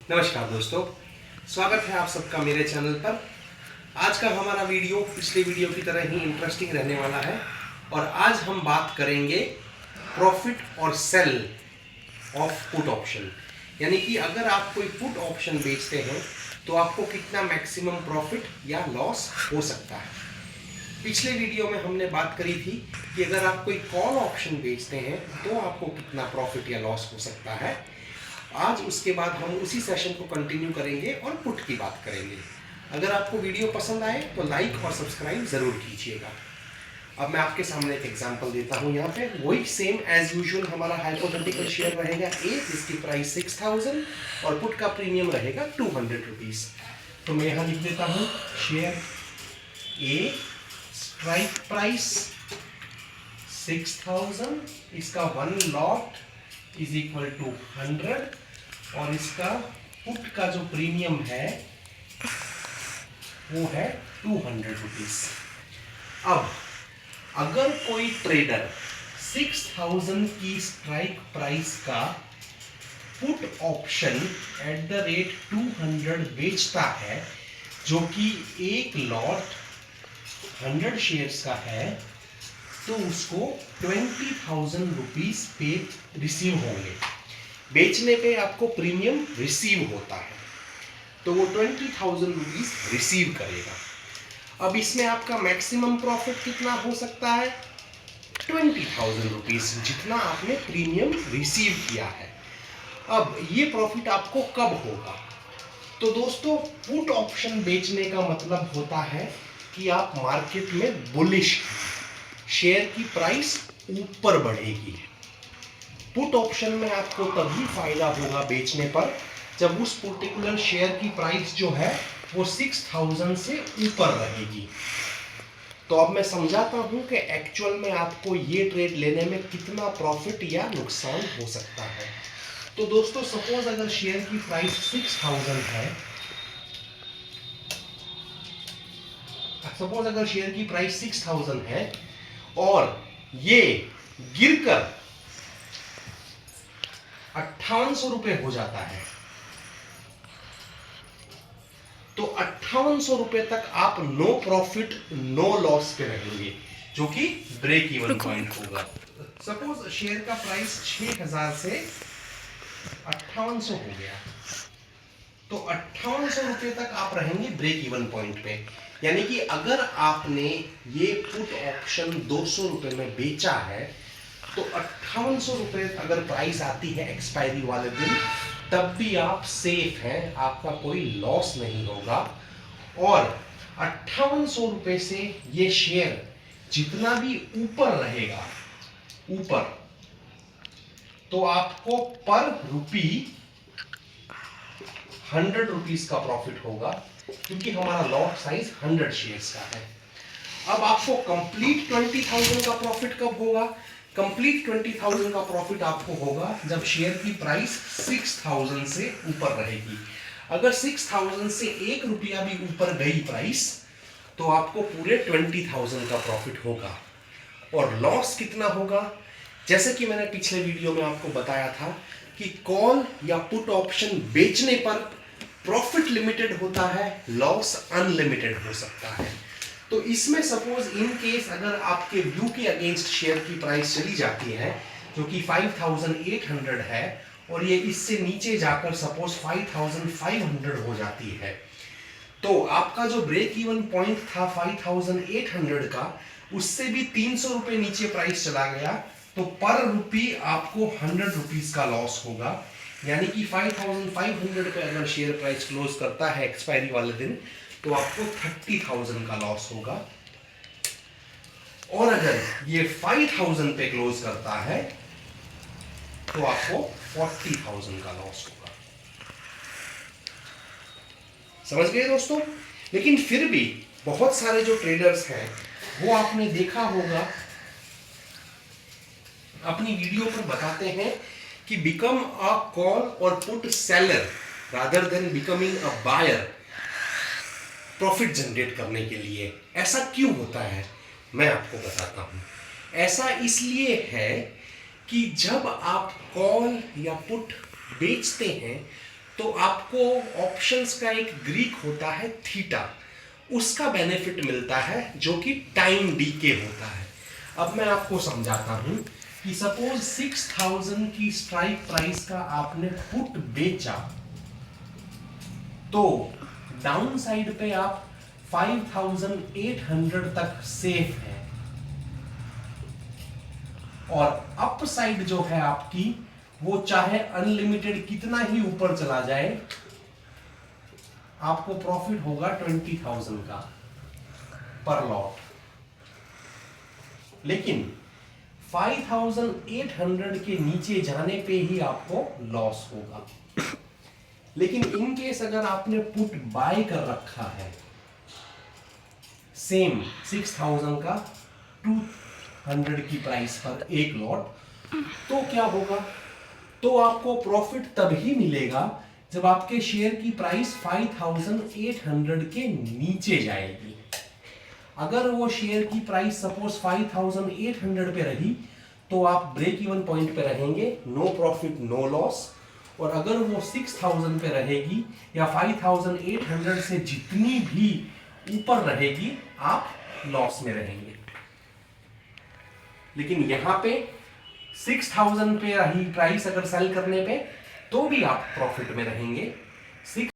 नमस्कार दोस्तों, स्वागत है आप सबका मेरे चैनल पर। आज का हमारा वीडियो पिछले वीडियो की तरह ही इंटरेस्टिंग रहने वाला है और आज हम बात करेंगे प्रॉफिट और सेल ऑफ पुट ऑप्शन। यानी कि अगर आप कोई पुट ऑप्शन बेचते हैं तो आपको कितना मैक्सिमम प्रॉफिट या लॉस हो सकता है। पिछले वीडियो में हमने बात करी थी कि अगर आप कोई कॉल ऑप्शन बेचते हैं तो आपको कितना प्रॉफिट या लॉस हो सकता है। आज उसके बाद हम उसी सेशन को कंटिन्यू करेंगे और पुट की बात करेंगे। अगर आपको वीडियो पसंद आए तो लाइक और सब्सक्राइब ज़रूर कीजिएगा। अब मैं आपके सामने एक एग्जांपल देता हूँ। यहाँ पे वही सेम एज यूजुअल हमारा हाइपोथेटिकल शेयर रहेगा ए, जिसकी प्राइस 6000 और पुट का प्रीमियम रहेगा 200 रुपीज़। तो मैं यहाँ लिख देता हूँ शेयर ए, स्ट्राइक प्राइस 6000, इसका 1 लॉट इज इक्वल टू 100 और इसका पुट का जो प्रीमियम है वो है 200 रुपीज। अब अगर कोई ट्रेडर 6000 की स्ट्राइक प्राइस का put option at the rate 200 बेचता है, जो कि एक लॉट 100 शेयर्स का है, तो उसको 20,000 रुपीज पे रिसीव होंगे। बेचने पे आपको प्रीमियम रिसीव होता है, तो वो 20,000 रुपीज रिसीव करेगा। अब इसमें आपका मैक्सिमम प्रॉफिट कितना हो सकता है? 20,000 रुपीज, जितना आपने प्रीमियम रिसीव किया है। अब ये प्रॉफिट आपको कब होगा? तो दोस्तों, पुट ऑप्शन बेचने का मतलब होता है कि आप मार्केट में बुलिश हैं, शेयर की प्राइस ऊपर बढ़ेगी। पुट ऑप्शन में आपको तभी फायदा होगा बेचने पर जब उस पर्टिकुलर शेयर की प्राइस जो है वो 6000 से ऊपर रहेगी। तो अब मैं समझाता हूं कि एक्चुअल में आपको ये ट्रेड लेने में कितना प्रॉफिट या नुकसान हो सकता है। तो दोस्तों, सपोज अगर शेयर की प्राइस 6000 है, सपोज अगर शेयर की प्राइस 6000 है और ये गिरकर 5800 रुपए हो जाता है, तो 5800 रुपए तक आप नो प्रॉफिट नो लॉस पे रहेंगे, जो कि ब्रेक इवन पॉइंट होगा। सपोज शेयर का प्राइस 6000 से 5800 हो गया, तो 5800 रुपए तक आप रहेंगे ब्रेक इवन पॉइंट पे। यानी कि अगर आपने ये पुट ऑप्शन 200 रुपए में बेचा है, तो 5800 रुपए अगर प्राइस आती है एक्सपायरी वाले दिन, तब भी आप सेफ हैं, आपका कोई लॉस नहीं होगा। और 5800 रुपए से ये शेयर जितना भी ऊपर रहेगा ऊपर, तो आपको पर रुपी 100 रुपीज का प्रॉफिट होगा, क्योंकि हमारा लॉट साइज 100 शेयर्स का है। अब आपको कंप्लीट 20,000 का प्रॉफिट कब होगा? कंप्लीट 20,000 का प्रॉफिट आपको होगा जब शेयर की प्राइस 6000 से ऊपर रहेगी। अगर 6000 से 1 रुपया भी ऊपर गई प्राइस, तो आपको पूरे 20,000 का प्रॉफिट होगा। और लॉस कितना होगा? जैसे कि मैंने पिछले वीडियो में आपको बताया था कि कॉल या पुट ऑप्शन बेचने पर प्रॉफिट लिमिटेड होता है, लॉस अनलिमिटेड हो सकता है। तो इसमें सपोज इन केस अगर आपके व्यू के अगेंस्ट शेयर की प्राइस चली जाती है, जो कि 5800 है, और ये इससे नीचे जाकर सपोज 5500 हो जाती है, तो आपका जो ब्रेक इवन पॉइंट था 5800 का, उससे भी 300 रुपए नीचे प्राइस चला गया, तो पर रुपी आपको 100 रुपीज का लॉस होगा। यानी कि 5500 पे अगर शेयर प्राइस क्लोज करता है एक्सपायरी वाले दिन, तो आपको 30,000 का लॉस होगा। और अगर ये 5000 पे क्लोज करता है, तो आपको 40,000 का लॉस होगा। समझ गए दोस्तों? लेकिन फिर भी बहुत सारे जो ट्रेडर्स हैं, वो आपने देखा होगा अपनी वीडियो पर बताते हैं कि बिकम अ कॉल और put seller rather than becoming a buyer, profit generate करने के लिए। ऐसा क्यों होता है, मैं आपको बताता हूं। ऐसा इसलिए है कि जब आप कॉल या पुट बेचते हैं तो आपको ऑप्शंस का एक ग्रीक होता है थीटा, उसका बेनिफिट मिलता है जो कि टाइम डीके होता है। अब मैं आपको समझाता हूं कि सपोज 6000 की स्ट्राइक प्राइस का आपने पुट बेचा, तो डाउन साइड पे आप 5800 तक सेफ है, और अप साइड जो है आपकी, वो चाहे अनलिमिटेड कितना ही ऊपर चला जाए, आपको प्रॉफिट होगा 20,000 का पर लॉट। लेकिन 5800 के नीचे जाने पे ही आपको लॉस होगा। लेकिन इन केस अगर आपने पुट बाय कर रखा है सेम 6000 का 200 की प्राइस पर एक लॉट, तो क्या होगा, तो आपको प्रॉफिट तभी मिलेगा जब आपके शेयर की प्राइस 5800 के नीचे जाएगी। अगर वो शेयर की प्राइस सपोज 5800 पे रही तो आप ब्रेक इवन पॉइंट पे रहेंगे, नो प्रॉफिट नो लॉस। और अगर वो 6000 पे रहेगी या 5800 से जितनी भी ऊपर रहेगी, आप लॉस में रहेंगे। लेकिन यहां पे 6000 पे रही प्राइस अगर सेल करने पे, तो भी आप प्रॉफिट में रहेंगे।